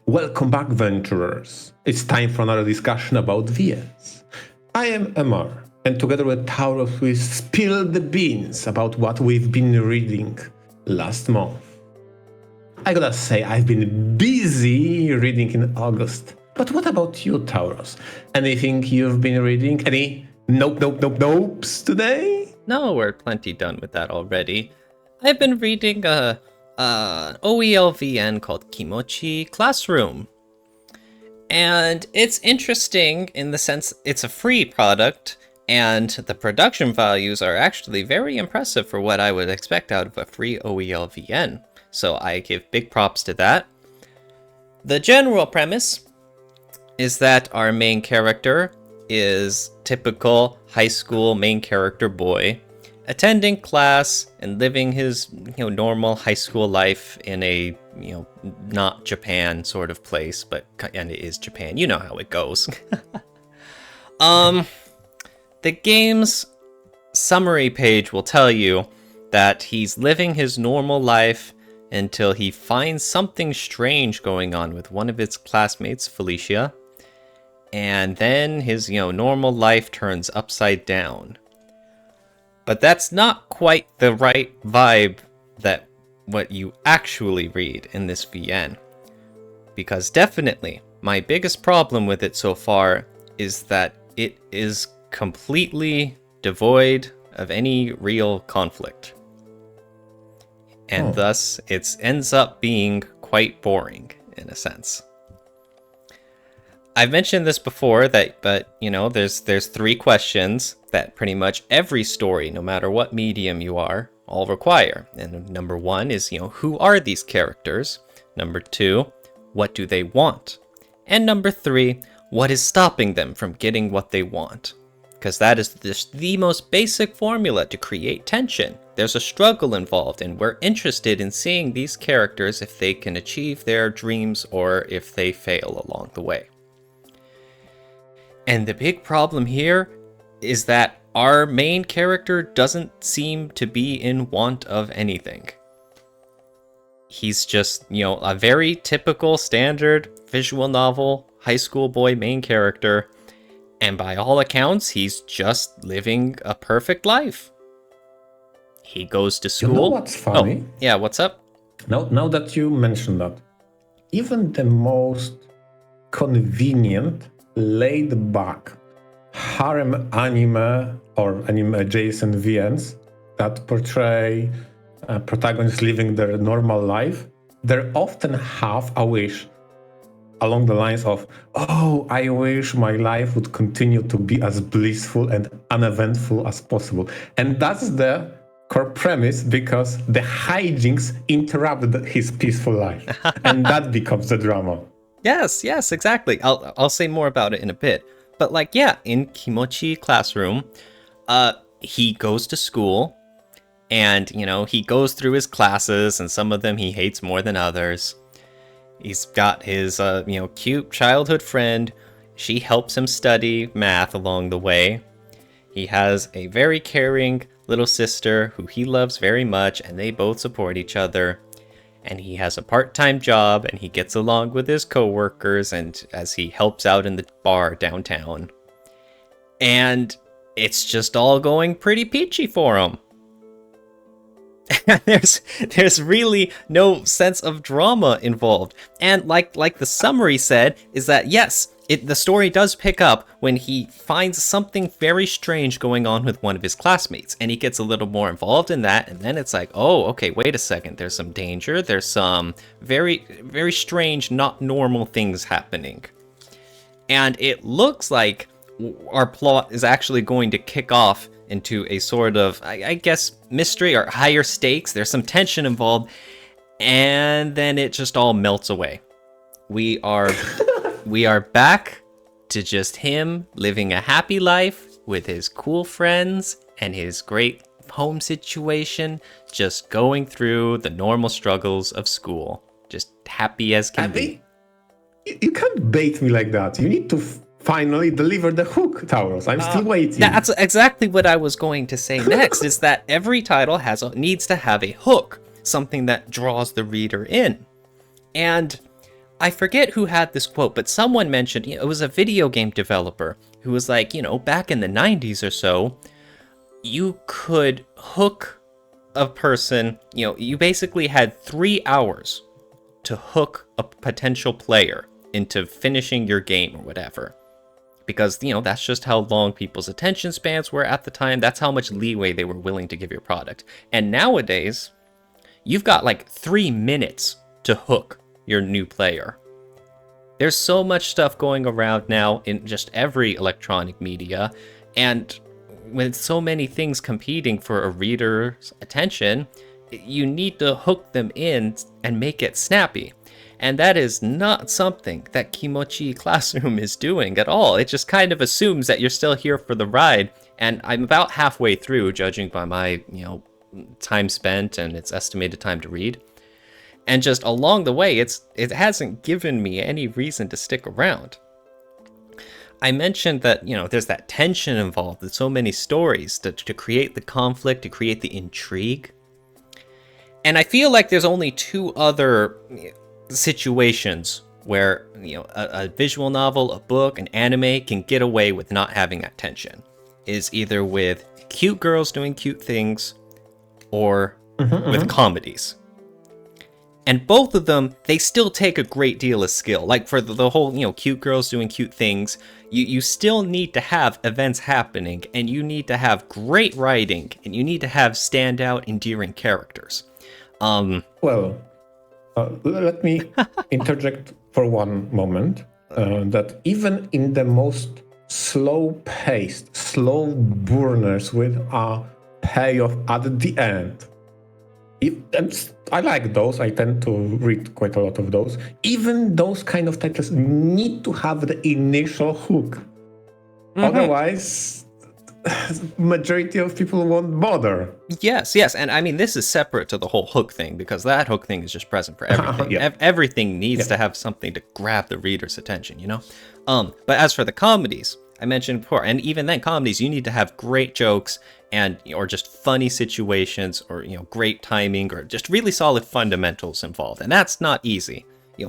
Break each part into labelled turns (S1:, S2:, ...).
S1: Welcome back, venturers. It's time for another discussion about VNs. I am Amar, and together with Tauros we spill the beans about what we've been reading last month. I gotta say, I've been busy reading in August. But what about you, Tauros? Anything you've been reading? Any nopes today?
S2: No, we're plenty done with that already. I've been reading OELVN called Kimochii Classroom. And it's interesting in the sense it's a free product, and the production values are actually very impressive for what I would expect out of a free OELVN. So I give big props to that. The general premise is that our main character is typical high school main character boy, attending class and living his normal high school life in a not Japan sort of place, and it is Japan. You know how it goes. The game's summary page will tell you that he's living his normal life until he finds something strange going on with one of his classmates, Felicia, and then his normal life turns upside down. But that's not quite the right vibe that what you actually read in this VN. Because definitely, my biggest problem with it so far is that it is completely devoid of any real conflict. And thus, it ends up being quite boring, in a sense. I've mentioned this before, there's 3 questions that pretty much every story, no matter what medium you are, all require. And number 1 is, who are these characters? Number 2, what do they want? And number 3, what is stopping them from getting what they want? Because that is the most basic formula to create tension. There's a struggle involved, and we're interested in seeing these characters if they can achieve their dreams or if they fail along the way. And the big problem here is that our main character doesn't seem to be in want of anything. He's just, a very typical standard visual novel high school boy main character. And by all accounts, he's just living a perfect life. He goes to school.
S1: You know what's funny?
S2: Oh, yeah, what's up?
S1: Now that you mentioned that, even the most convenient, laid-back harem anime or anime-adjacent VNs that portray protagonists living their normal life, they often have a wish along the lines of, I wish my life would continue to be as blissful and uneventful as possible. And that's the core premise, because the hijinks interrupt his peaceful life. And that becomes the drama.
S2: Yes, exactly. I'll say more about it in a bit. But in Kimochii Classroom, he goes to school, and he goes through his classes, and some of them he hates more than others. He's got his cute childhood friend. She helps him study math along the way. He has a very caring little sister who he loves very much, and they both support each other. And he has a part-time job, and he gets along with his coworkers, and as he helps out in the bar downtown. And it's just all going pretty peachy for him. There's really no sense of drama involved. And like the summary said, is that yes, the story does pick up when he finds something very strange going on with one of his classmates, and he gets a little more involved in that, and then it's like, okay, wait a second, there's some danger, there's some very, very strange, not normal things happening. And it looks like our plot is actually going to kick off into a sort of, I guess, mystery or higher stakes. There's some tension involved, and then it just all melts away. We are back to just him living a happy life with his cool friends and his great home situation, just going through the normal struggles of school. Just happy as can be.
S1: You can't bait me like that. You need to finally deliver the hook, Tauros. I'm still waiting.
S2: That's exactly what I was going to say next, is that every title needs to have a hook, something that draws the reader in. And I forget who had this quote, but someone mentioned, it was a video game developer who was like, back in the 90s or so, you could hook a person, you basically had 3 hours to hook a potential player into finishing your game or whatever. Because, that's just how long people's attention spans were at the time. That's how much leeway they were willing to give your product. And nowadays, you've got like 3 minutes to hook your new player. There's so much stuff going around now in just every electronic media, and with so many things competing for a reader's attention, you need to hook them in and make it snappy. And that is not something that Kimochii Classroom is doing at all. It just kind of assumes that you're still here for the ride, and I'm about halfway through, judging by my, time spent and its estimated time to read. And just along the way, it hasn't given me any reason to stick around. I mentioned that, there's that tension involved with so many stories to create the conflict, to create the intrigue. And I feel like there's only 2 other situations where, a visual novel, a book, an anime can get away with not having that tension. Is either with cute girls doing cute things or with comedies. And both of them, they still take a great deal of skill. Like for the whole, cute girls doing cute things, you still need to have events happening, and you need to have great writing, and you need to have standout, endearing characters.
S1: Well, let me interject for one moment. That even in the most slow-paced, slow burners with a payoff at the end, and I like those. I tend to read quite a lot of those. Even those kind of titles need to have the initial hook. Otherwise, majority of people won't bother.
S2: Yes. And I mean, this is separate to the whole hook thing, because that hook thing is just present for everything. Everything needs to have something to grab the reader's attention, But as for the comedies, I mentioned before, and even then, comedies, you need to have great jokes and or just funny situations, or great timing, or just really solid fundamentals involved, and that's not easy.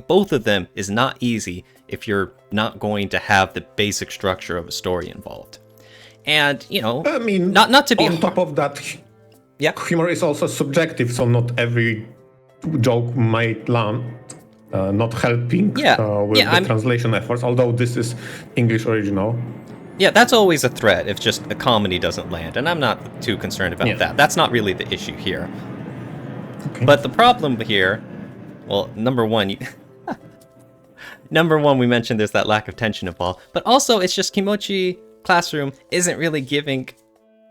S2: Both of them is not easy if you're not going to have the basic structure of a story involved. And
S1: I mean,
S2: not to be
S1: on top of that, humor is also subjective, so not every joke might land. Not helping with the translation efforts, although this is English original.
S2: Yeah, that's always a threat if just a comedy doesn't land, and I'm not too concerned about that. That's not really the issue here. Okay. But the problem here, well, number one, we mentioned there's that lack of tension involved, but also it's just Kimochii Classroom isn't really giving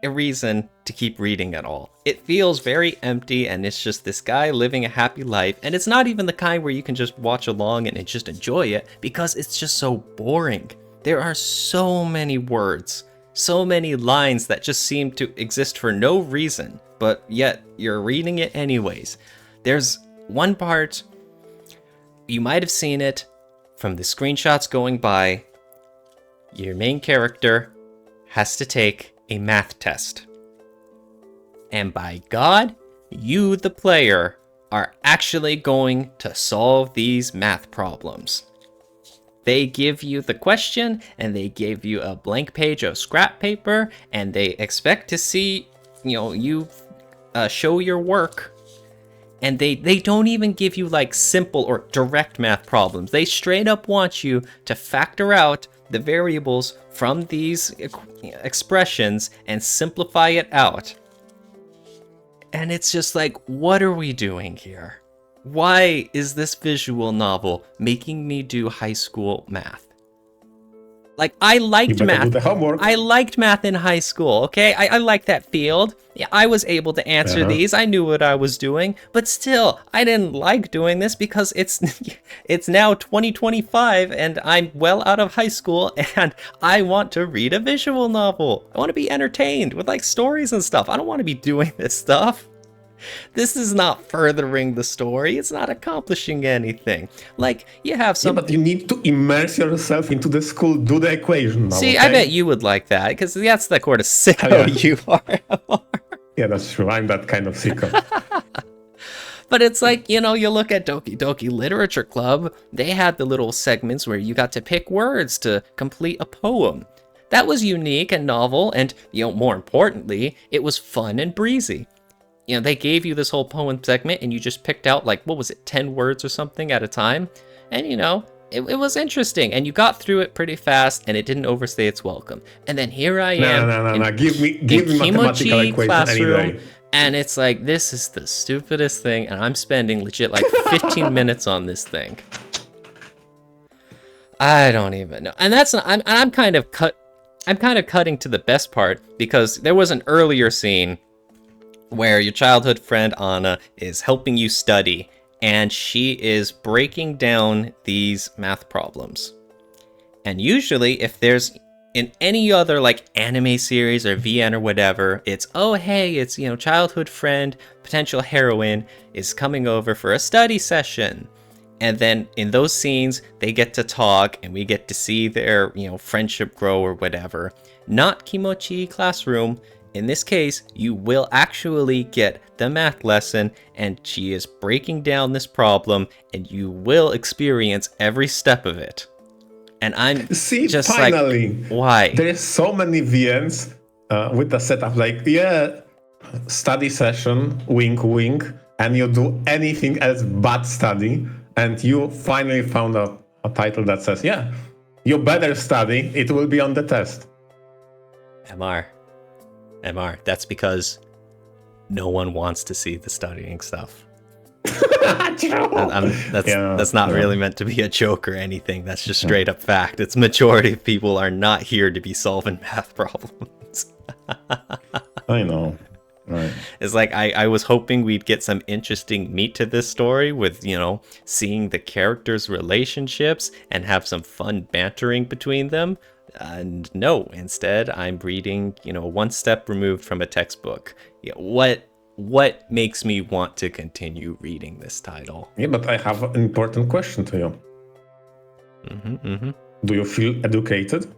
S2: a reason to keep reading at all. It feels very empty, and it's just this guy living a happy life, and it's not even the kind where you can just watch along and just enjoy it, because it's just so boring. There are so many words, so many lines that just seem to exist for no reason, but yet you're reading it anyways. There's one part, you might have seen it from the screenshots going by. Your main character has to take a math test. And by God, you, the player, are actually going to solve these math problems. They give you the question, and they give you a blank page of scrap paper, and they expect to see, you show your work. And they don't even give you like simple or direct math problems. They straight up want you to factor out the variables from these expressions and simplify it out. And it's just like, what are we doing here? Why is this visual novel making me do high school math? Like, I liked math.
S1: Do the homework.
S2: I liked math in high school, okay? I liked that field. Yeah, I was able to answer these. I knew what I was doing. But still, I didn't like doing this because it's now 2025 and I'm well out of high school and I want to read a visual novel. I want to be entertained with like stories and stuff. I don't want to be doing this stuff. This is not furthering the story. It's not accomplishing anything. Like, you have some...
S1: Yeah, but you need to immerse yourself into the school, do the equation now.
S2: See,
S1: okay?
S2: I bet you would like that, because that's the sort of sicko you are.
S1: Yeah, that's true. I'm that kind of sicko.
S2: But it's like, you know, you look at Doki Doki Literature Club, they had the little segments where you got to pick words to complete a poem. That was unique and novel, and, you know, more importantly, it was fun and breezy. You know, they gave you this whole poem segment, and you just picked out, like, what was it, 10 words or something at a time? And, you know, it was interesting, and you got through it pretty fast, and it didn't overstay its welcome. And then here I am
S1: No. Give me mathematical
S2: Kimochii
S1: equation
S2: classroom,
S1: any day.
S2: and it's like, this is the stupidest thing, and I'm spending legit like 15 minutes on this thing. I don't even know. And that's not, I'm kind of cutting to the best part, because there was an earlier scene where your childhood friend Anna is helping you study, and she is breaking down these math problems. And usually, if there's in any other like anime series or VN or whatever, it's, oh hey, it's, you know, childhood friend, potential heroine is coming over for a study session. And then in those scenes, they get to talk and we get to see their, you know, friendship grow or whatever. Not Kimochii classroom. In this case, you will actually get the math lesson, and she is breaking down this problem, and you will experience every step of it. And I'm just
S1: finally,
S2: like, why?
S1: There's so many VNs with the setup like, yeah, study session, wink, wink, and you do anything else but study, and you finally found a title that says, yeah, you better study, it will be on the test.
S2: MR, that's because no one wants to see the studying stuff. That's not really meant to be a joke or anything. That's just straight up fact. It's majority of people are not here to be solving math problems.
S1: I know. Right.
S2: It's like I was hoping we'd get some interesting meat to this story with, you know, seeing the characters' relationships and have some fun bantering between them. And no, instead I'm reading, you know, one step removed from a textbook. Yeah, what makes me want to continue reading this title?
S1: Yeah, but I have an important question to you. Do you feel educated?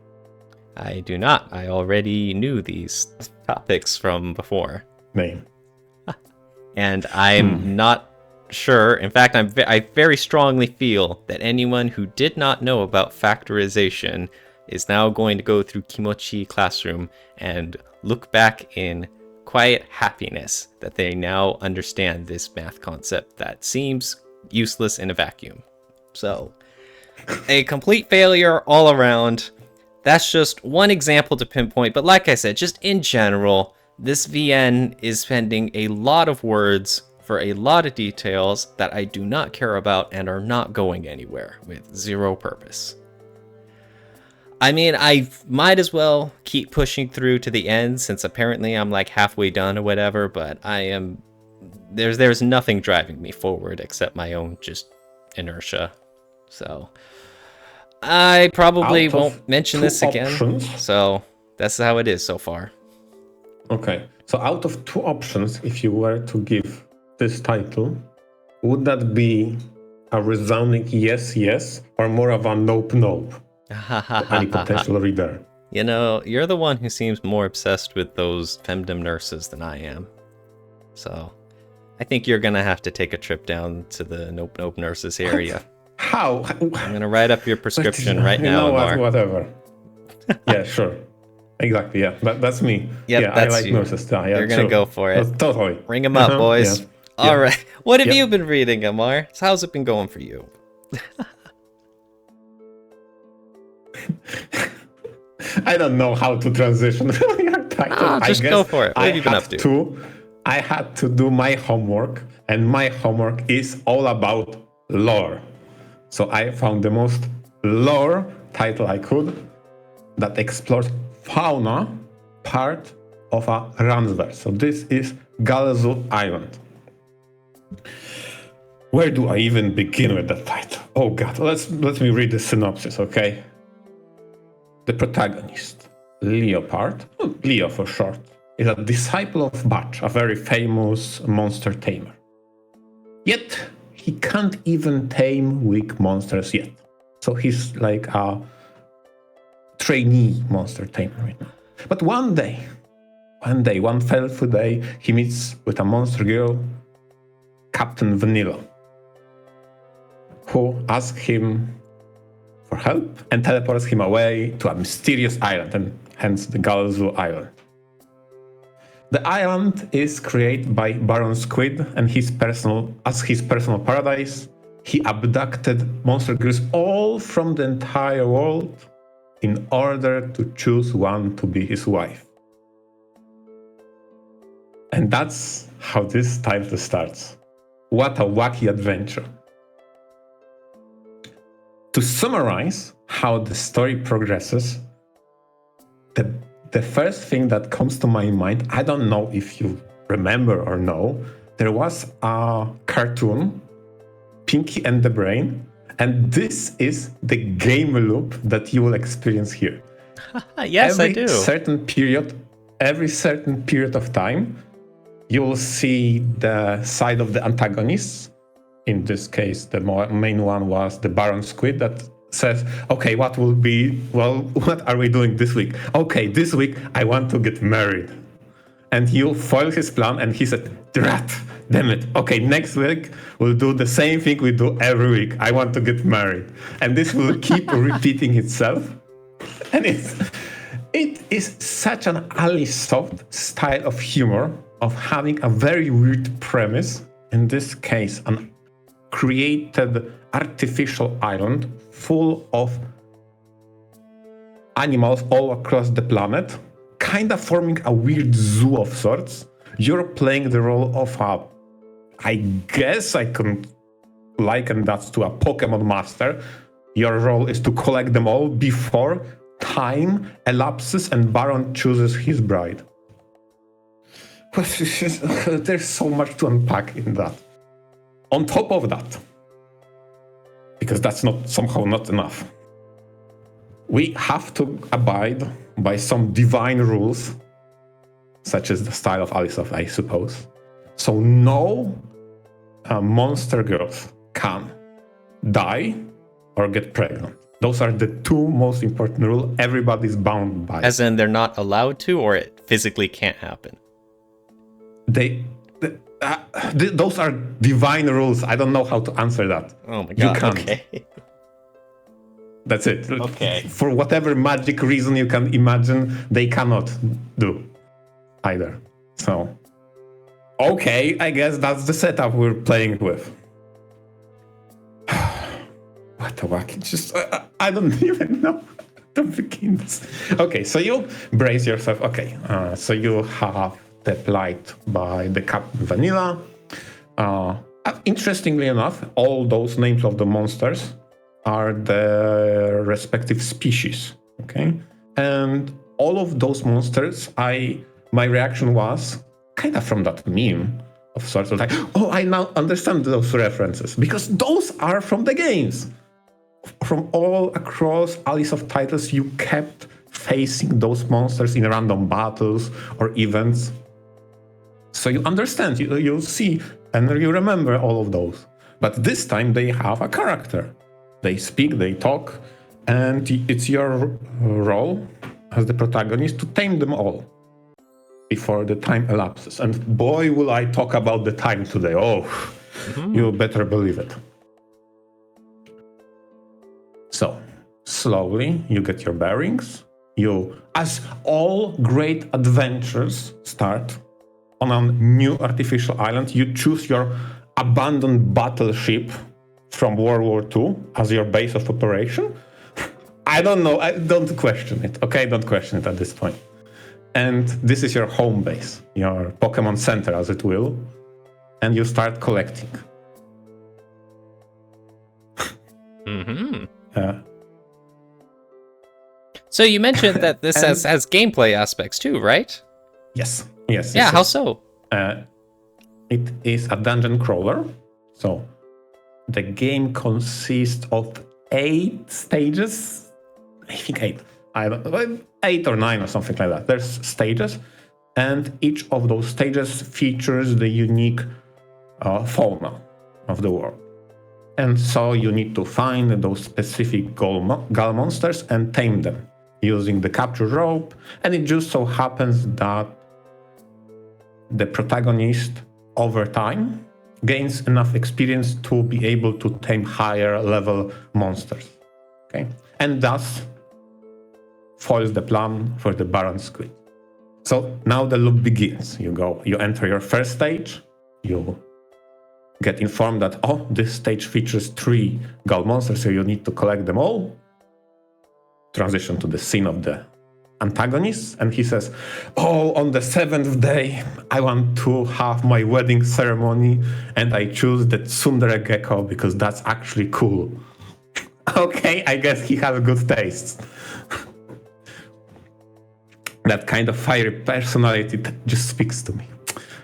S2: I do not. I already knew these topics from before.
S1: Name.
S2: And I'm not sure. In fact, I very strongly feel that anyone who did not know about factorization is now going to go through Kimochii classroom and look back in quiet happiness that they now understand this math concept that seems useless in a vacuum. So, a complete failure all around. That's just one example to pinpoint, but like I said, just in general, this VN is spending a lot of words for a lot of details that I do not care about and are not going anywhere with zero purpose. I mean, I might as well keep pushing through to the end since apparently I'm like halfway done or whatever, but I am... There's nothing driving me forward except my own just inertia. So, I probably won't mention this again. So, that's how it is so far.
S1: Okay, so out of two options, if you were to give this title, would that be a resounding yes, yes, or more of a nope, nope? Any potential reader.
S2: You know, you're the one who seems more obsessed with those femdom nurses than I am. So, I think you're gonna have to take a trip down to the Nope Nope Nurses area.
S1: How?
S2: I'm gonna write up your prescription right now, Amar.
S1: Whatever. Yeah, sure. Exactly, yeah. That's me.
S2: Yep,
S1: yeah,
S2: that's
S1: I like
S2: you.
S1: nurses. Yeah,
S2: you're gonna
S1: sure.
S2: go for it.
S1: Totally.
S2: Ring them up, boys.
S1: Yeah.
S2: All right. What have you been reading, Amar? How's it been going for you?
S1: I don't know how to transition your title.
S2: Just go for it. What have you been up to?
S1: I had to do my homework, and my homework is all about lore. So I found the most lore title I could that explores fauna part of a Ransverse. So this is Galzoo Island. Where do I even begin with that title? Oh god, let me read the synopsis, okay? The protagonist, Leopard, Leo for short, is a disciple of Batch, a very famous monster tamer. Yet, he can't even tame weak monsters yet. So he's like a trainee monster tamer right now. But one fateful day, he meets with a monster girl, Captain Vanilla, who asks him for help and teleports him away to a mysterious island, and hence the Galzoo Island. The island is created by Baron Squid and his personal paradise. He abducted monster girls all from the entire world in order to choose one to be his wife. And that's how this title starts. What a wacky adventure. To summarize how the story progresses, the first thing that comes to my mind, I don't know if you remember or know, there was a cartoon, Pinky and the Brain, and this is the game loop that you will experience here.
S2: Yes, I do.
S1: Every certain period of time, you will see the side of the antagonists. In this case, the main one was the Baron Squid that says, okay, what are we doing this week? Okay, this week I want to get married. And you foil his plan and he said, drat, damn it. Okay, next week we'll do the same thing we do every week. I want to get married. And this will keep repeating itself. And it is such an Alisoft style of humor of having a very weird premise, in this case, an created artificial island full of animals all across the planet, kind of forming a weird zoo of sorts. You're playing the role of I guess I can liken that to a Pokemon master. Your role is to collect them all before time elapses and Baron chooses his bride. There's so much to unpack in that. On top of that, because that's not enough, we have to abide by some divine rules, such as the style of Alisoft, I suppose. So no monster girls can die or get pregnant. Those are the two most important rules everybody's bound by.
S2: As in they're not allowed to, or it physically can't happen?
S1: Those are divine rules. I don't know how to answer that.
S2: Oh my god,
S1: you can't.
S2: Okay.
S1: That's it.
S2: Okay.
S1: For whatever magic reason you can imagine, they cannot do either. So, okay, I guess that's the setup we're playing with. What a wacky, I don't even know how to begin this. Okay, so you brace yourself. Okay, so you have the plight by the Captain Vanilla. Interestingly enough, all those names of the monsters are the respective species, okay? And all of those monsters, my reaction was kind of from that meme of sorts of like, oh, I now understand those references, because those are from the games. From all across Alisoft titles, you kept facing those monsters in random battles or events. So you understand, you see, and you remember all of those. But this time they have a character. They speak, they talk, and it's your role as the protagonist to tame them all before the time elapses. And boy, will I talk about the time today. Oh, you better believe it. So, slowly, you get your bearings. As all great adventures start, on a new artificial island, you choose your abandoned battleship from World War II as your base of operation. I don't know. Don't question it. Okay, don't question it at this point. And this is your home base, your Pokemon Center, as it will. And you start collecting.
S2: Mm-hmm. So you mentioned that this has gameplay aspects too, right?
S1: Yes.
S2: Yeah,
S1: yes.
S2: How so?
S1: It is a dungeon crawler. So the game consists of 8 stages. I think 8. 8 or 9 or something like that. There's stages, and each of those stages features the unique fauna of the world. And so you need to find those specific Gal monsters and tame them using the capture rope. And it just so happens that the protagonist, over time, gains enough experience to be able to tame higher level monsters. Okay, and thus foils the plan for the Baron Squid. So now the loop begins. You enter your first stage, you get informed that, oh, this stage features 3 Gull monsters, so you need to collect them all. Transition to the scene of the antagonist, and he says, oh, on the 7th day, I want to have my wedding ceremony, and I choose the tsundere gecko because that's actually cool. Okay, I guess he has good taste. That kind of fiery personality that just speaks to me.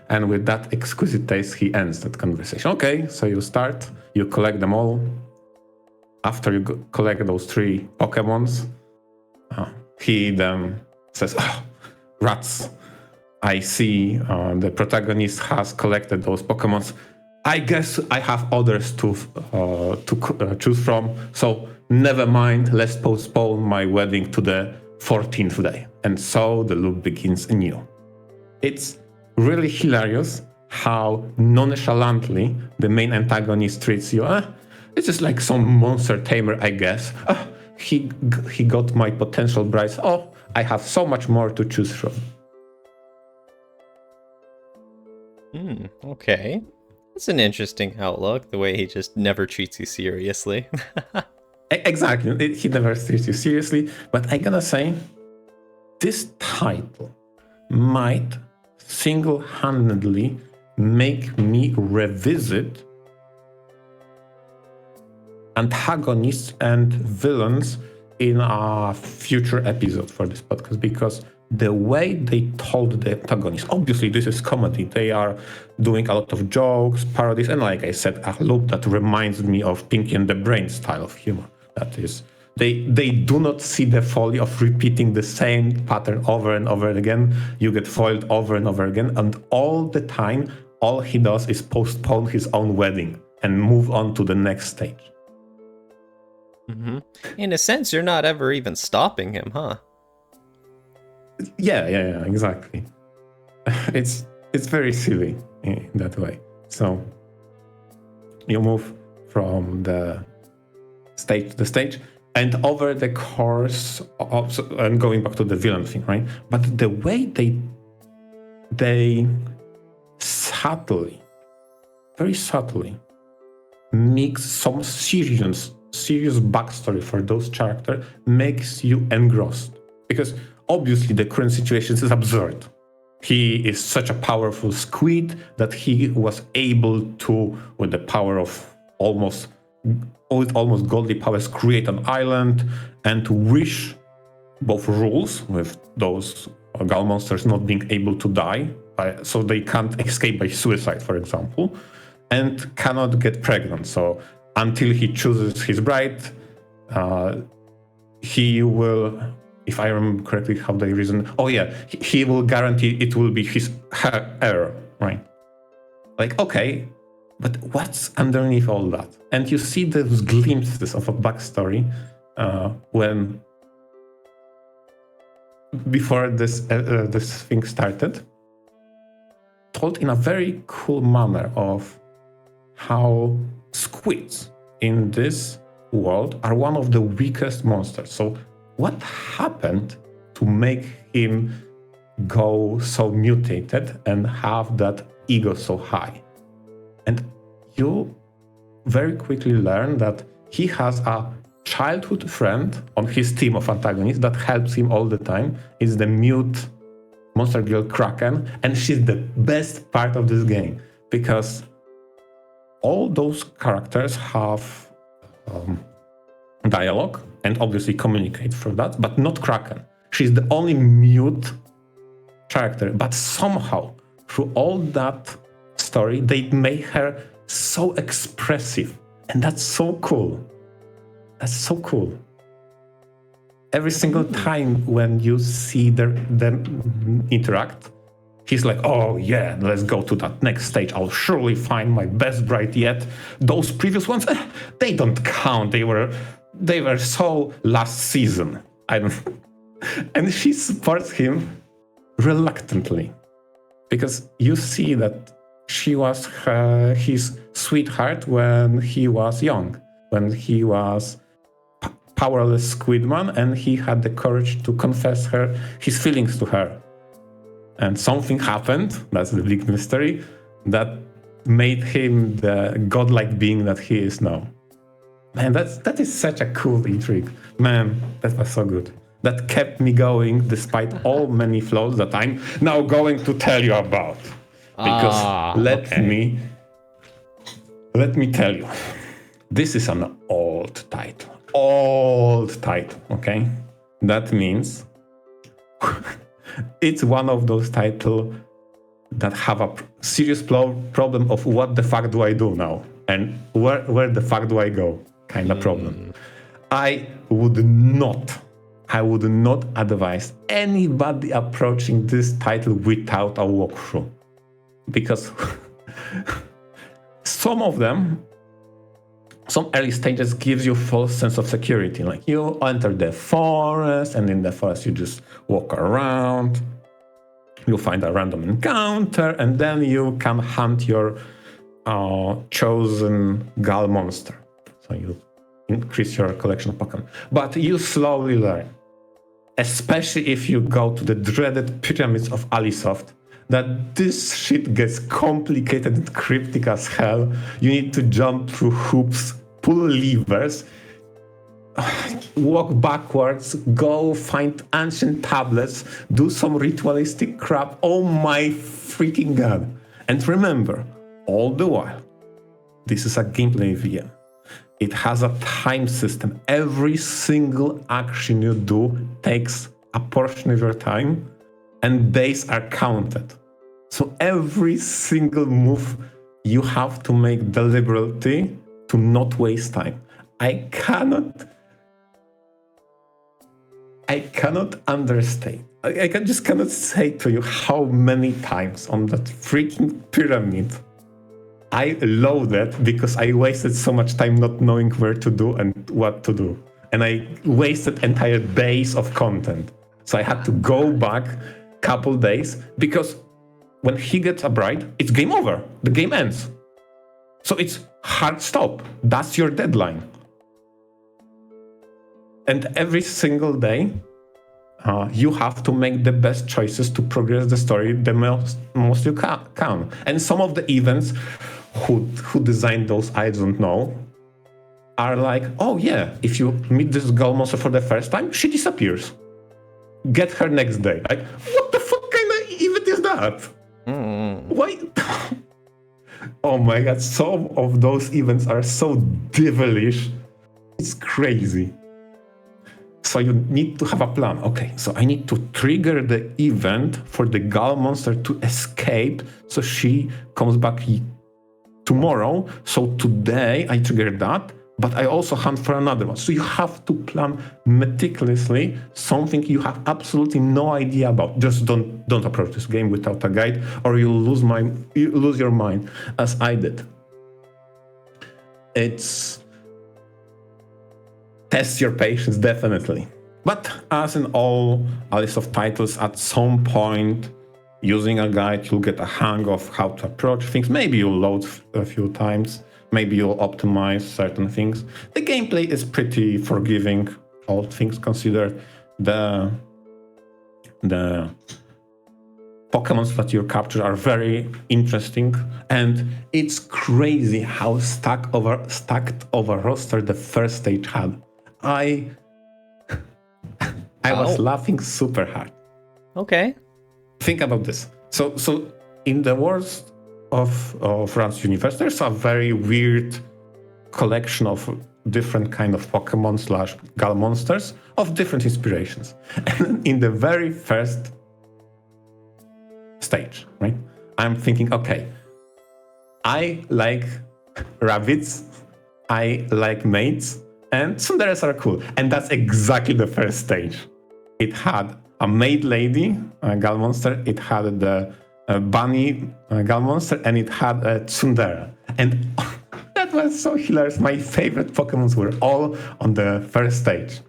S1: And with that exquisite taste, he ends that conversation. Okay, so you start, you collect them all. After you collect those 3 Pokemons, he then says, oh, rats, I see the protagonist has collected those Pokemons. I guess I have others to choose from, so never mind, let's postpone my wedding to the 14th day. And so the loop begins anew. It's really hilarious how nonchalantly the main antagonist treats you. It's just like some monster tamer, I guess. He got my potential bride. Oh, I have so much more to choose from.
S2: Okay. That's an interesting outlook, the way he just never treats you seriously.
S1: Exactly. He never treats you seriously. But I gotta say, this title might single-handedly make me revisit antagonists and villains in a future episode for this podcast, because the way they told the antagonist, obviously this is comedy, they are doing a lot of jokes, parodies, and like I said, a loop that reminds me of Pinky and the Brain style of humor. That is, they do not see the folly of repeating the same pattern over and over again. You get foiled over and over again, and all the time, all he does is postpone his own wedding and move on to the next stage.
S2: Mm-hmm. In a sense, you're not ever even stopping him, huh?
S1: Yeah, exactly. It's very silly in that way. So you move from the stage to the stage, and over the course of, and going back to the villain thing, right? But the way they subtly, very subtly, mix some serious backstory for those characters makes you engrossed. Because obviously the current situation is absurd. He is such a powerful squid that he was able to, with the power of almost godly powers, create an island and wish both rules with those Gull monsters not being able to die, so they can't escape by suicide, for example, and cannot get pregnant. So until he chooses his bride, he will, if I remember correctly how they reason, he will guarantee it will be her heir, right? Like, okay, but what's underneath all that? And you see those glimpses of a backstory when before this thing started, told in a very cool manner of how squids in this world are one of the weakest monsters. So what happened to make him go so mutated and have that ego so high? And you very quickly learn that he has a childhood friend on his team of antagonists that helps him all the time. Is the mute monster girl Kraken, and she's the best part of this game because all those characters have dialogue and obviously communicate through that, but not Kraken. She's the only mute character, but somehow through all that story, they make her so expressive, and that's so cool. That's so cool. Every single time when you see them interact, he's like, oh yeah, let's go to that next stage. I'll surely find my best bride yet. Those previous ones, they don't count. They were so last season. And she supports him reluctantly. Because you see that she was his sweetheart when he was young, when he was powerless Squidman, and he had the courage to confess his feelings to her. And something happened, that's the big mystery, that made him the godlike being that he is now. Man, that is such a cool intrigue. Man, that was so good. That kept me going despite all many flaws that I'm now going to tell you about. Because let me tell you, this is an old title, okay? That means it's one of those titles that have a serious problem of what the fuck do I do now? And where the fuck do I go? Kind of problem. I would not advise anybody approaching this title without a walkthrough. Because some early stages gives you false sense of security. Like you enter the forest, and in the forest you just walk around. You find a random encounter, and then you can hunt your chosen Gal monster. So you increase your collection of Pokemon. But you slowly learn, especially if you go to the dreaded pyramids of Alisoft, that this shit gets complicated and cryptic as hell. You need to jump through hoops, pull levers, walk backwards, go find ancient tablets, do some ritualistic crap. Oh my freaking god. And remember, all the while, this is a gameplay VM. It has a time system. Every single action you do takes a portion of your time, and days are counted. So every single move you have to make deliberately to not waste time. I cannot understate. I just cannot say to you how many times on that freaking pyramid I loaded because I wasted so much time not knowing where to do and what to do. And I wasted entire days of content. So I had to go back a couple days because when he gets a bride, it's game over. The game ends. So it's hard stop. That's your deadline. And every single day, you have to make the best choices to progress the story the most you can. And some of the events, who designed those, I don't know, are like, oh yeah, if you meet this Gal monster for the first time, she disappears. Get her next day. Like, what the fuck kind of event is that? Why? Oh my god, some of those events are so devilish. It's crazy. So you need to have a plan. Okay, so I need to trigger the event for the Gal monster to escape so she comes back tomorrow. So today I trigger that, but I also hunt for another one. So you have to plan meticulously something you have absolutely no idea about. Just don't approach this game without a guide, or you'll lose your mind, as I did. It's test your patience, definitely. But as in all Alisoft titles, at some point, using a guide, you'll get a hang of how to approach things. Maybe you'll load a few times. Maybe you'll optimize certain things. The gameplay is pretty forgiving, all things considered. The Pokemons that you capture are very interesting, and it's crazy how stacked over roster the first stage had. I was laughing super hard.
S2: Okay.
S1: Think about this. So in the world of Rand's universe, there's a very weird collection of different kind of Pokemon / Gal monsters of different inspirations. And in the very first stage, right, I'm thinking, okay, I like rabbits, I like maids, and tsunderes are cool. And that's exactly the first stage. It had a maid lady, a Gal monster, it had the bunny Gal monster, and it had a tsundere. And that was so hilarious. My favorite Pokemons were all on the first stage.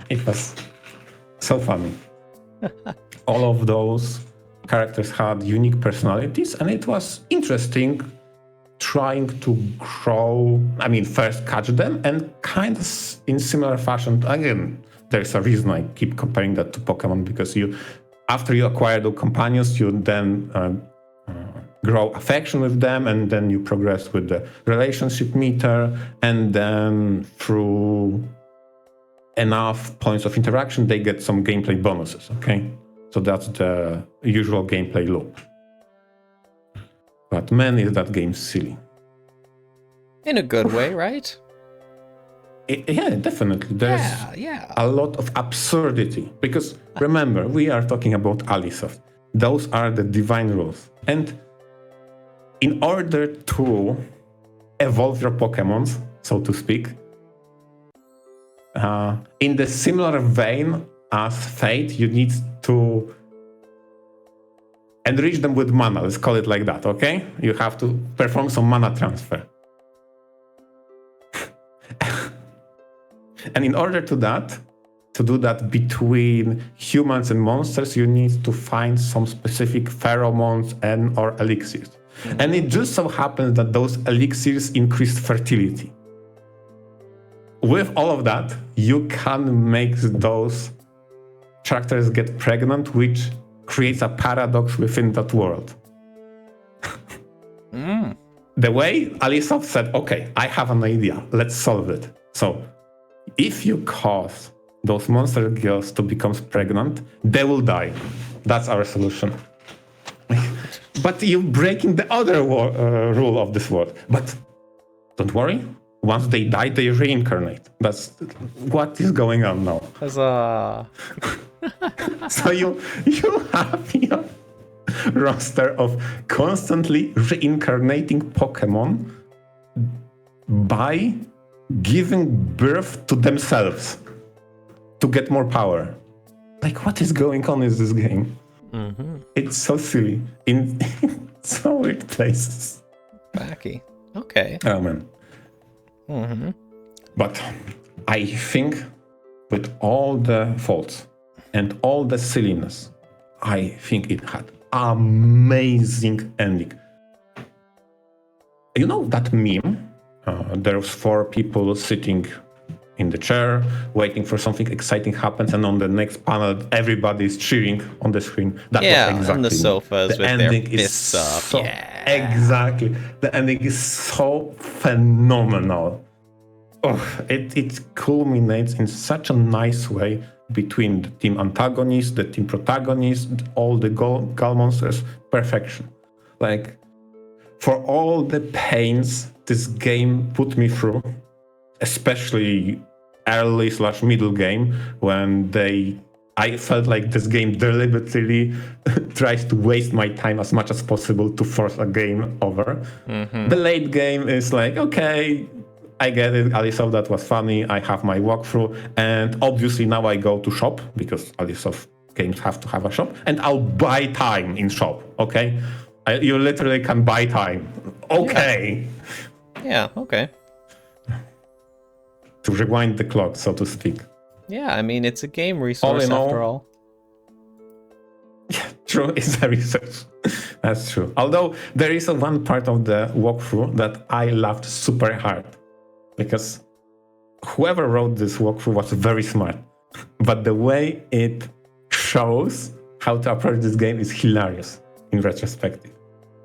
S1: It was so funny. All of those characters had unique personalities, and it was interesting trying to grow, first catch them, and kind of in similar fashion, again, there's a reason I keep comparing that to Pokemon, because after you acquire the companions, you then grow affection with them, and then you progress with the relationship meter, and then through enough points of interaction, they get some gameplay bonuses, okay? So that's the usual gameplay loop. But man, is that game silly.
S2: In a good way, right?
S1: Yeah, definitely. There's a lot of absurdity. Because remember, we are talking about Alisoft. Those are the divine rules. And in order to evolve your Pokemons, so to speak, in the similar vein as Fate, you need to enrich them with mana. Let's call it like that, okay? You have to perform some mana transfer. And in order to do that between humans and monsters, you need to find some specific pheromones and or elixirs. Mm-hmm. And it just so happens that those elixirs increase fertility. With all of that, you can make those characters get pregnant, which creates a paradox within that world. The way Alisoft said, okay, I have an idea, let's solve it. So, if you cause those monster girls to become pregnant, they will die. That's our solution. But you're breaking the other rule of this world. But don't worry, once they die, they reincarnate. That's what is going on now.
S2: Huzzah.
S1: So you have your roster of constantly reincarnating Pokemon by giving birth to themselves to get more power. Like, what is going on in this game? Mm-hmm. It's so silly in so weird places.
S2: Wacky. Okay.
S1: Oh man. Mm-hmm. But I think with all the faults and all the silliness, I think it had amazing ending. You know that meme? There's 4 people sitting in the chair, waiting for something exciting happens, and on the next panel, everybody's cheering on the screen. That was exactly
S2: on the sofas
S1: the
S2: with
S1: ending
S2: their fists up.
S1: So, exactly. The ending is so phenomenal. Oh, it culminates in such a nice way between the team antagonist, the team protagonist, all the Gal monsters. Perfection. Like, for all the pains this game put me through, especially early/middle game, when I felt like this game deliberately tries to waste my time as much as possible to force a game over. Mm-hmm. The late game is like, okay, I get it, Alisoft, that was funny, I have my walkthrough, and obviously now I go to shop, because Alisoft games have to have a shop, and I'll buy time in shop, okay? You literally can buy time. Okay.
S2: Yeah, okay.
S1: To rewind the clock, so to speak.
S2: Yeah, I mean, it's a game resource after all.
S1: Yeah, true, it's a resource. That's true. Although there is one part of the walkthrough that I laughed super hard, because whoever wrote this walkthrough was very smart. But the way it shows how to approach this game is hilarious in retrospective.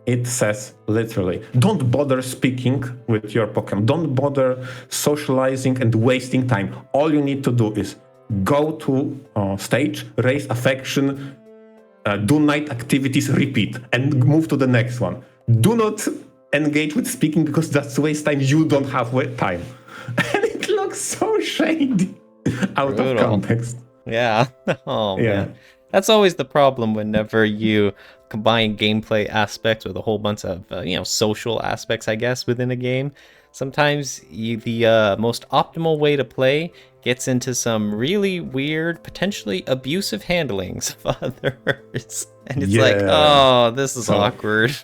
S1: It says literally, don't bother speaking with your Pokemon. Don't bother socializing and wasting time. All you need to do is go to stage, raise affection, do night activities, repeat, and move to the next one. Do not engage with speaking, because that's waste time. You don't have time. And it looks so shady out of context.
S2: Yeah. Oh, yeah. Man. That's always the problem whenever you combine gameplay aspects with a whole bunch of, social aspects, I guess, within a game. Sometimes the most optimal way to play gets into some really weird, potentially abusive handlings of others. And it's like, oh, this is awkward.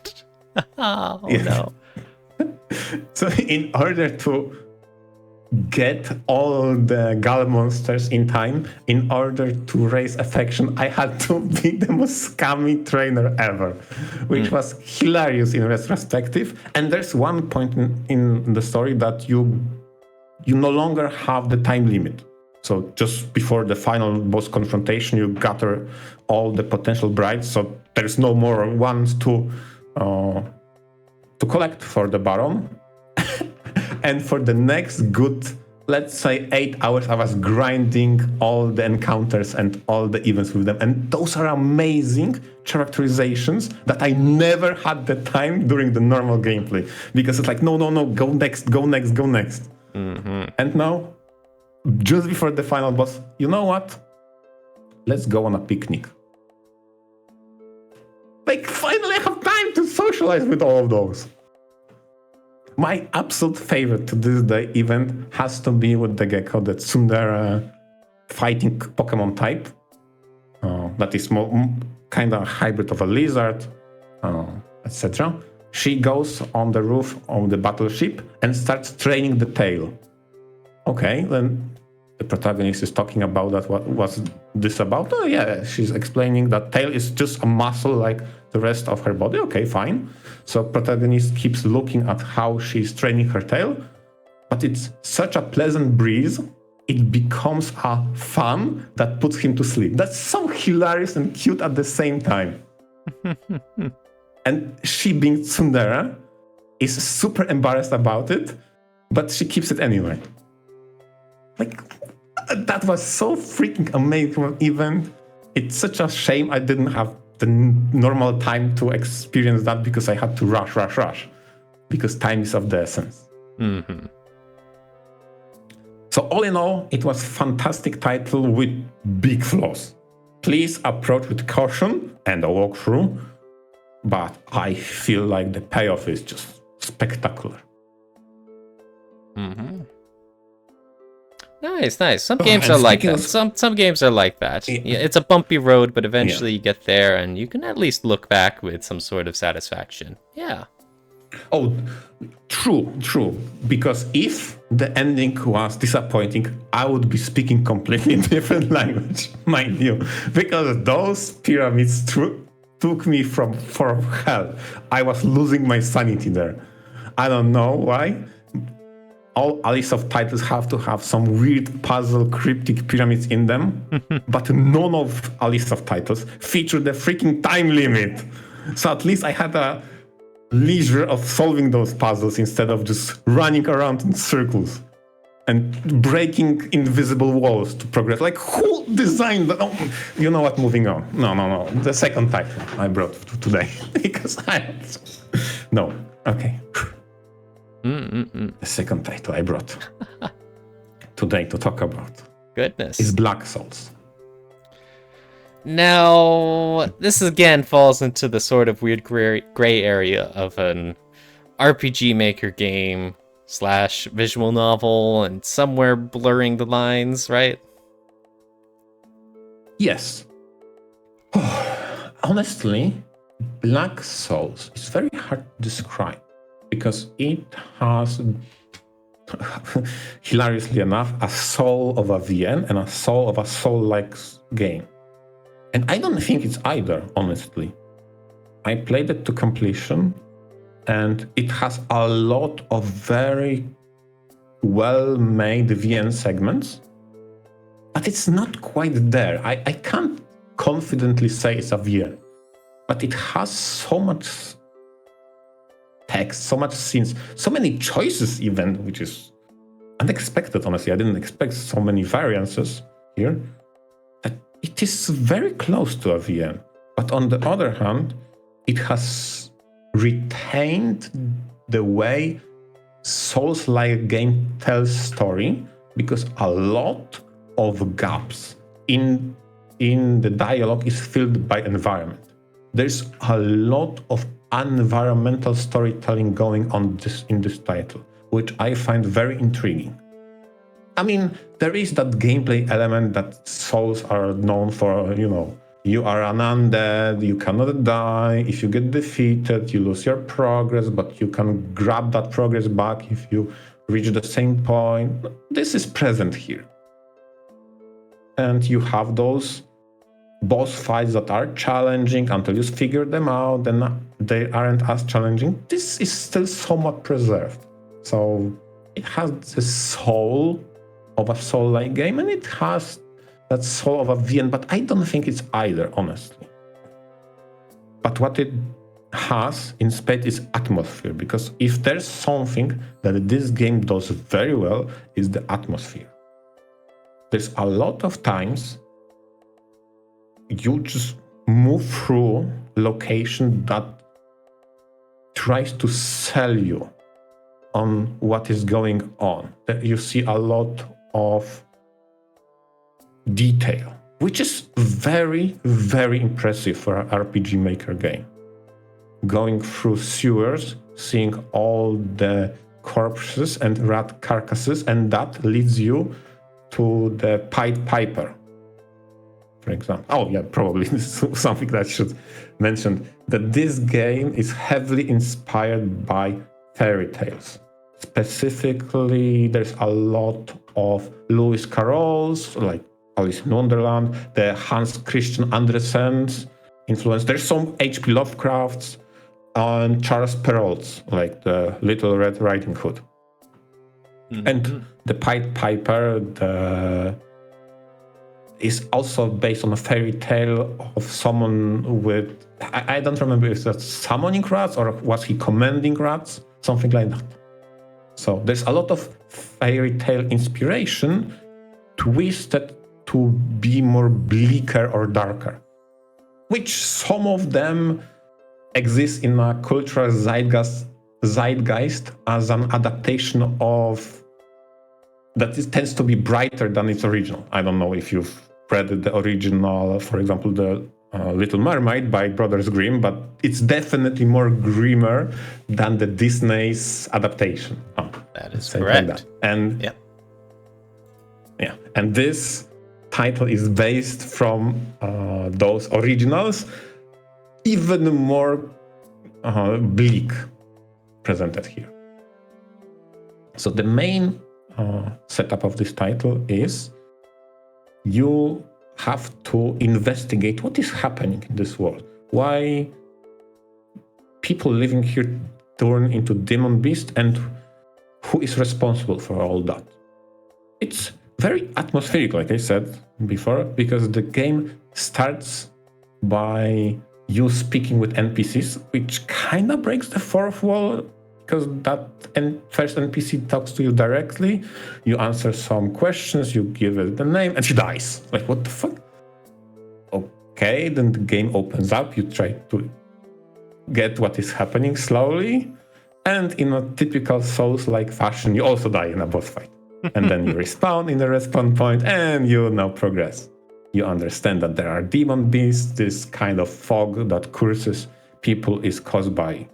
S2: Oh, no.
S1: So in order to get all the Gal monsters in time in order to raise affection. I had to be the most scammy trainer ever, which was hilarious in retrospective. And there's one point in the story that you no longer have the time limit. So just before the final boss confrontation, you gather all the potential brides. So there's no more ones to collect for the Baron. And for the next good, let's say 8 hours, I was grinding all the encounters and all the events with them. And those are amazing characterizations that I never had the time during the normal gameplay. Because it's like, no, go next. Mm-hmm. And now, just before the final boss, you know what? Let's go on a picnic. Like, finally I have time to socialize with all of those. My absolute favorite to this day event has to be with the gecko, the tsundere fighting Pokemon type. That is more kind of a hybrid of a lizard, etc. She goes on the roof of the battleship and starts training the tail. Okay, then the protagonist is talking about that. What was this about? Oh yeah, she's explaining that tail is just a muscle like the rest of her body. Okay, fine. So protagonist keeps looking at how she's training her tail, but it's such a pleasant breeze, it becomes a fun that puts him to sleep. That's so hilarious and cute at the same time. And she, being tsundere, is super embarrassed about it, but she keeps it anyway. Like, that was so freaking amazing event. It's such a shame I didn't have the normal time to experience that because I had to rush. Because time is of the essence.
S2: Mm-hmm.
S1: So all in all, it was a fantastic title with big flaws. Please approach with caution and a walkthrough. But I feel like the payoff is just spectacular.
S2: Mm-hmm. Nice. Some games are like that. Some games are like that. Yeah, it's a bumpy road, but eventually you get there and you can at least look back with some sort of satisfaction. Yeah.
S1: Oh, true. Because if the ending was disappointing, I would be speaking completely different language, mind you. Because those pyramids took me from hell. I was losing my sanity there. I don't know why. All Alice of titles have to have some weird puzzle cryptic pyramids in them, but none of Alice of titles feature the freaking time limit. So at least I had a leisure of solving those puzzles instead of just running around in circles and breaking invisible walls to progress. Like, who designed that? Oh, you know what? Moving on. No. The second title I brought today because no. Okay. The second title I brought today to talk about is Black Souls.
S2: Now, this again falls into the sort of weird gray area of an RPG Maker game / visual novel and somewhere blurring the lines, right?
S1: Yes. Honestly, Black Souls is very hard to describe. Because it has, hilariously enough, a soul of a VN and a soul of a soul-like game. And I don't think it's either, honestly. I played it to completion, and it has a lot of very well-made VN segments, but it's not quite there. I can't confidently say it's a VN, but it has so much text, so much scenes, so many choices even, which is unexpected, honestly. I didn't expect so many variances here. That it is very close to a VN. But on the other hand, it has retained the way Souls-like game tells story, because a lot of gaps in the dialogue is filled by environment. There's a lot of environmental storytelling going on in this title, which I find very intriguing. I mean, there is that gameplay element that Souls are known for, You are an undead, you cannot die. If you get defeated, you lose your progress, but you can grab that progress back if you reach the same point. This is present here. And you have those boss fights that are challenging until you figure them out, then they aren't as challenging. This is still somewhat preserved. So it has the soul of a soul-like game, and it has that soul of a VN, but I don't think it's either, honestly. But what it has in spade is atmosphere, because if there's something that this game does very well, is the atmosphere. There's a lot of times you just move through location that tries to sell you on what is going on. You see a lot of detail, which is very, very impressive for an RPG Maker game. Going through sewers, seeing all the corpses and rat carcasses, and that leads you to the Pied Piper, for example. Oh yeah, probably this is something that I should mention, that this game is heavily inspired by fairy tales. Specifically, there's a lot of Lewis Carrolls, like Alice in Wonderland, the Hans Christian Andersen's influence. There's some H.P. Lovecraft's and Charles Perrault's, like the Little Red Riding Hood. Mm-hmm. And the Pied Piper is also based on a fairy tale of someone with, I don't remember if that's summoning rats or was he commanding rats, something like that. So there's a lot of fairy tale inspiration twisted to be more bleaker or darker, which some of them exist in a cultural zeitgeist as an adaptation of that it tends to be brighter than its original. I don't know if you've read the original, for example, the Little Mermaid by Brothers Grimm, but it's definitely more grimmer than the Disney's adaptation.
S2: That is correct.
S1: Like that. And yeah, and this title is based from those originals, even more bleak presented here. So the main setup of this title is you have to investigate what is happening in this world. Why people living here turn into demon beasts, and who is responsible for all that. It's very atmospheric, like I said before, because the game starts by you speaking with NPCs, which kind of breaks the fourth wall, because that first NPC talks to you directly, you answer some questions, you give it the name, and she dies. Like, what the fuck? Okay, then the game opens up, you try to get what is happening slowly, and in a typical Souls-like fashion, you also die in a boss fight. And then you respawn in the respawn point, and you now progress. You understand that there are demon beasts, this kind of fog that curses people is caused by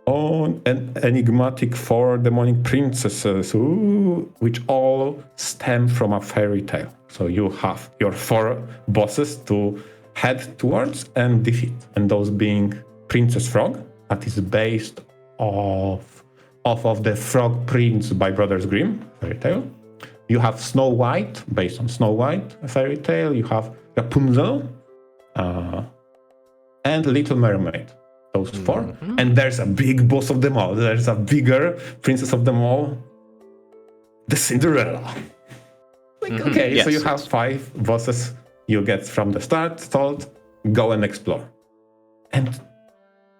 S1: an enigmatic 4 demonic princesses, which all stem from a fairy tale. So you have your 4 bosses to head towards and defeat. And those being Princess Frog, that is based off of the Frog Prince by Brothers Grimm fairy tale. You have Snow White, based on Snow White, a fairy tale. You have Rapunzel and Little Mermaid. Those 4. Mm-hmm. And there's a big boss of them all. There's a bigger princess of them all, the Cinderella. Like, mm-hmm. Okay, yes, so you have 5 bosses you get from the start, told, go and explore. And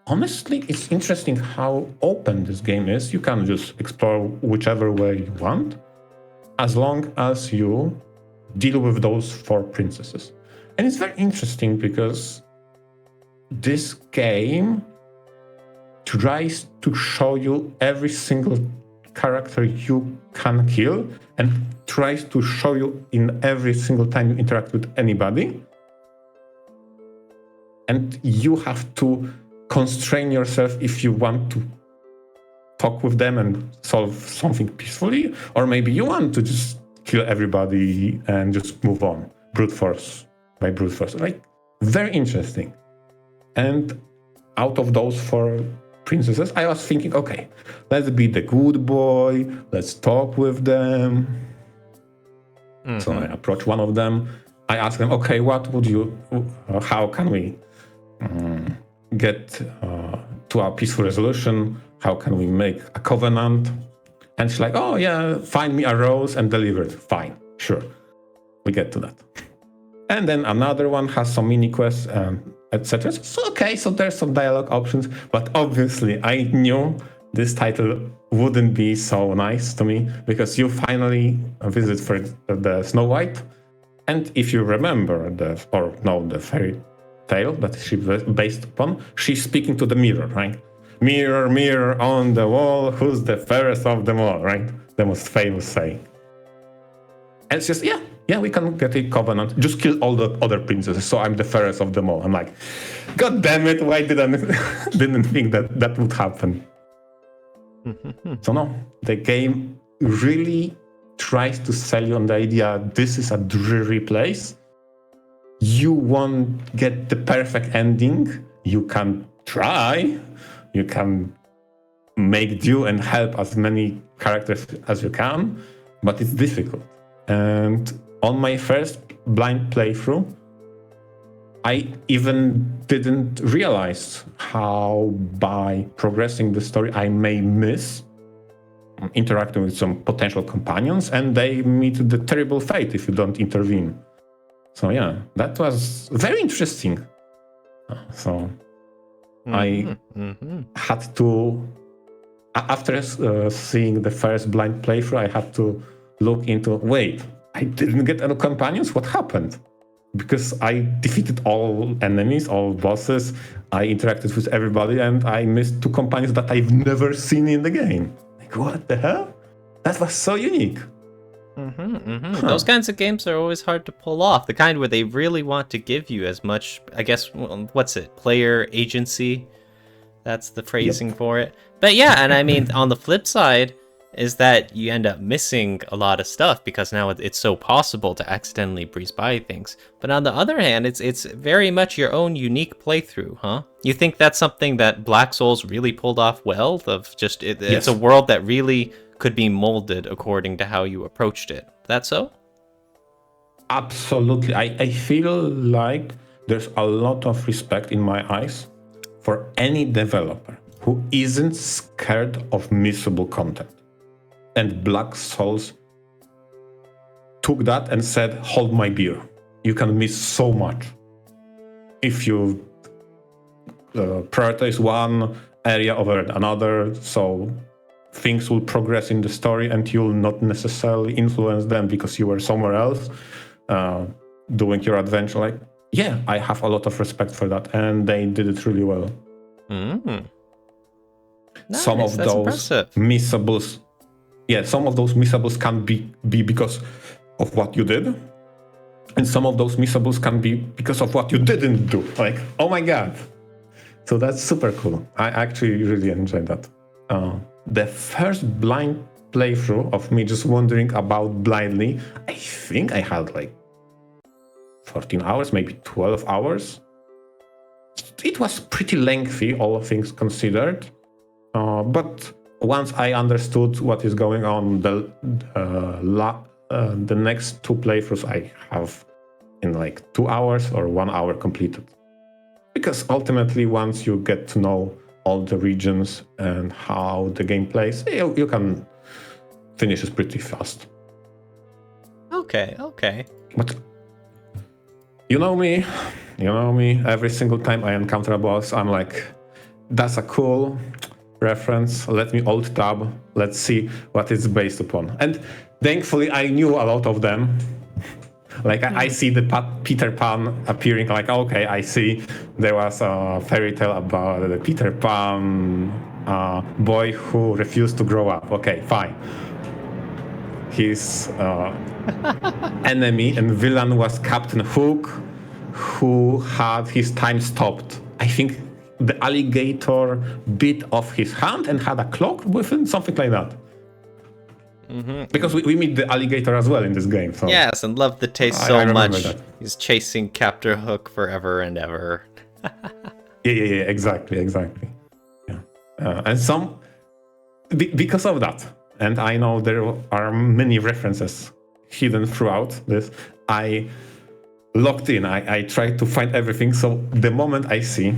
S1: honestly, it's interesting how open this game is. You can just explore whichever way you want, as long as you deal with those 4 princesses. And it's very interesting because this game tries to show you every single character you can kill and tries to show you in every single time you interact with anybody. And you have to constrain yourself if you want to talk with them and solve something peacefully, or maybe you want to just kill everybody and just move on, brute force by brute force. Like, Very interesting. And out of those 4 princesses, I was thinking, okay, let's be the good boy, let's talk with them. So I approached one of them. I asked them, okay, how can we get to a peaceful resolution? How can we make a covenant? And she's like, oh yeah, find me a rose and deliver it. Fine, sure. We get to that. And then another one has some mini quests and etc. So okay, so there's some dialogue options, but obviously I knew this title wouldn't be so nice to me because you finally visit for the Snow White, and if you remember the fairy tale that she's based upon, she's speaking to the mirror, right? Mirror, mirror on the wall, who's the fairest of them all, right? The most famous saying. And it's just, yeah, we can get a covenant. Just kill all the other princesses, so I'm the fairest of them all. I'm like, God damn it, why didn't think that would happen? So no, the game really tries to sell you on the idea this is a dreary place. You won't get the perfect ending. You can try. You can make do and help as many characters as you can, but it's difficult. And on my first blind playthrough, I even didn't realize how by progressing the story I may miss interacting with some potential companions, and they meet the terrible fate if you don't intervene. So yeah, that was very interesting. So I had to, after seeing the first blind playthrough, I had to look into, wait, I didn't get any companions? What happened? Because I defeated all enemies, all bosses, I interacted with everybody, and I missed 2 companions that I've never seen in the game. Like, what the hell? That was so unique.
S2: Those kinds of games are always hard to pull off. The kind where they really want to give you as much, I guess, player agency. That's the phrasing for it. But yeah, and I mean, on the flip side, is that you end up missing a lot of stuff because now it's so possible to accidentally breeze by things. But on the other hand, it's very much your own unique playthrough, huh? You think that's something that Black Souls really pulled off well? It's a world that really could be molded according to how you approached it. That so?
S1: Absolutely. I feel like there's a lot of respect in my eyes for any developer who isn't scared of missable content. And Black Souls took that and said, hold my beer. You can miss so much. If you prioritize one area over another, so things will progress in the story and you'll not necessarily influence them because you were somewhere else doing your adventure. Like, yeah, I have a lot of respect for that, and they did it really well.
S2: Nice,
S1: some of those missables, some of those missables can be because of what you did, and some of those missables can be because of what you didn't do. Like, oh my god! So that's super cool. I actually really enjoyed that. The first blind playthrough of me just wandering about blindly, I think I had like 14 hours, maybe 12 hours. It was pretty lengthy, all things considered. But once I understood what is going on, the next 2 playthroughs I have in like 2 hours or 1 hour completed. Because ultimately, once you get to know all the regions and how the game plays, you can finish it pretty fast.
S2: Okay.
S1: But you know me, every single time I encounter a boss, I'm like, that's a cool reference, let me alt tab, let's see what it's based upon. And thankfully I knew a lot of them. Like I see the Peter Pan appearing, like, okay, I see there was a fairy tale about the Peter Pan boy who refused to grow up. Okay, fine. His enemy and villain was Captain Hook, who had his time stopped. I think the alligator bit off his hand and had a clock with him, something like that. Because we meet the alligator as well in this game. So
S2: Yes, and love the taste
S1: I
S2: so
S1: remember
S2: much.
S1: that.
S2: He's chasing Captain Hook forever and ever.
S1: yeah, exactly. Yeah. And some because of that, and I know there are many references hidden throughout this, I locked in. I tried to find everything. So the moment I see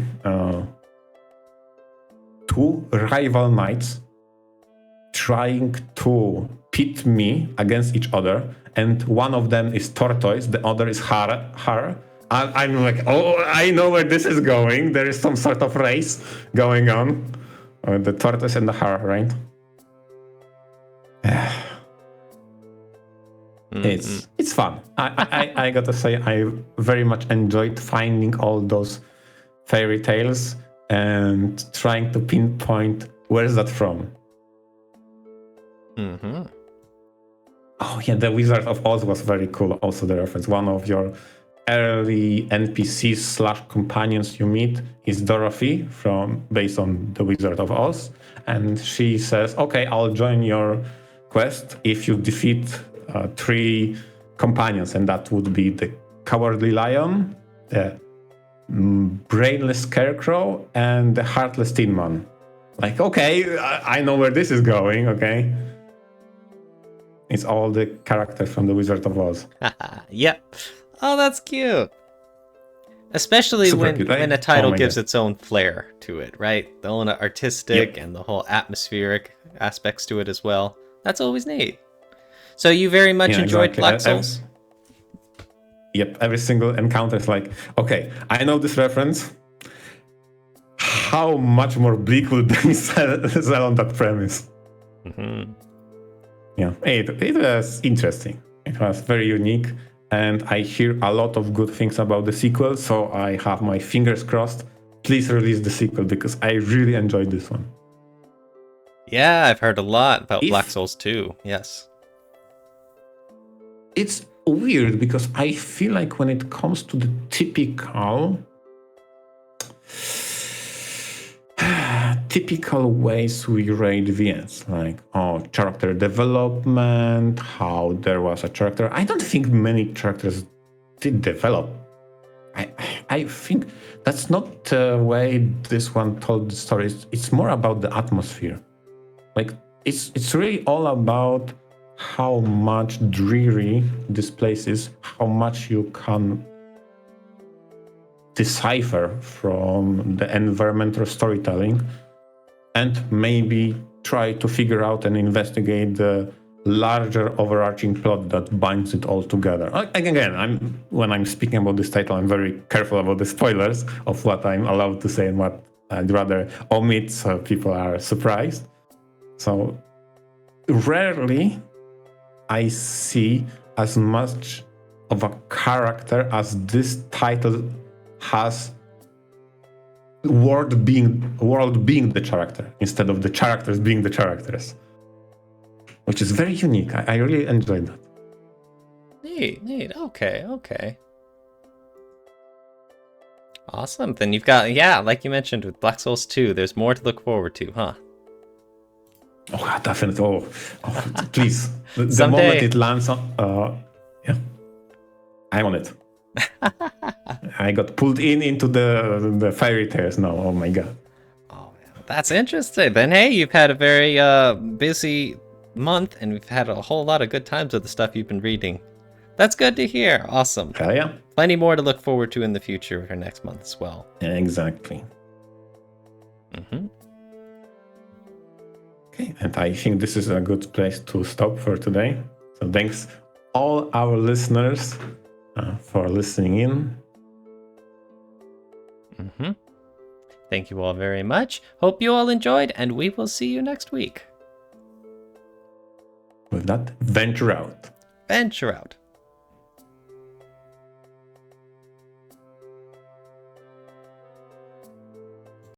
S1: two rival knights trying to pit me against each other, and one of them is tortoise, the other is hare. I'm like, oh, I know where this is going. There is some sort of race going on. The tortoise and the hare, right? It's fun. I gotta say, I very much enjoyed finding all those fairy tales and trying to pinpoint where is that from. Oh yeah, the Wizard of Oz was very cool. Also, the reference. One of your early NPCs / companions you meet is Dorothy based on the Wizard of Oz, and she says, "Okay, I'll join your quest if you defeat 3 companions," and that would be the Cowardly Lion, the Brainless Scarecrow, and the Heartless Tin Man. Like, okay, I know where this is going. Okay. It's all the characters from the Wizard of Oz.
S2: Yep. Oh, that's cute. Especially
S1: Super
S2: when
S1: cute, right?
S2: a title
S1: Oh my
S2: gives
S1: God.
S2: its own flair to it, right? The own artistic and the whole atmospheric aspects to it as well. That's always neat. So you very much enjoyed
S1: exactly.
S2: Black Souls?
S1: Yep, every single encounter is like, okay, I know this reference. How much more bleak would they sell on that premise? Yeah, it was interesting. It was very unique, and I hear a lot of good things about the sequel, so I have my fingers crossed. Please release the sequel, because I really enjoyed this one.
S2: Yeah, I've heard a lot about Black Souls 2, yes.
S1: It's weird, because I feel like when it comes to the typical ways we rate VNs, like character development, how there was a character. I don't think many characters did develop. I think that's not the way this one told the story. It's more about the atmosphere. Like it's really all about how much dreary this place is, how much you can decipher from the environmental storytelling, and maybe try to figure out and investigate the larger overarching plot that binds it all together. Again, when I'm speaking about this title, I'm very careful about the spoilers of what I'm allowed to say and what I'd rather omit so people are surprised. So rarely I see as much of a character as this title has world being the character instead of the characters being the characters, which is very unique. I really enjoyed that.
S2: Neat. Okay. Awesome. Then you've got, like you mentioned with Black Souls 2, there's more to look forward to, huh?
S1: Oh, definitely. Oh please. The
S2: Someday.
S1: moment it lands on, I'm on it. I got pulled into the fairy tales now. Oh my god.
S2: Oh, man. That's interesting. Then, hey, you've had a very busy month, and we've had a whole lot of good times with the stuff you've been reading. That's good to hear. Awesome.
S1: Hell yeah.
S2: Plenty more to look forward to in the future for next month as well.
S1: Yeah, exactly. Okay, and I think this is a good place to stop for today. So thanks all our listeners for listening in.
S2: Thank you all very much. Hope you all enjoyed, and we will see you next week.
S1: With that, venture out.
S2: Venture out.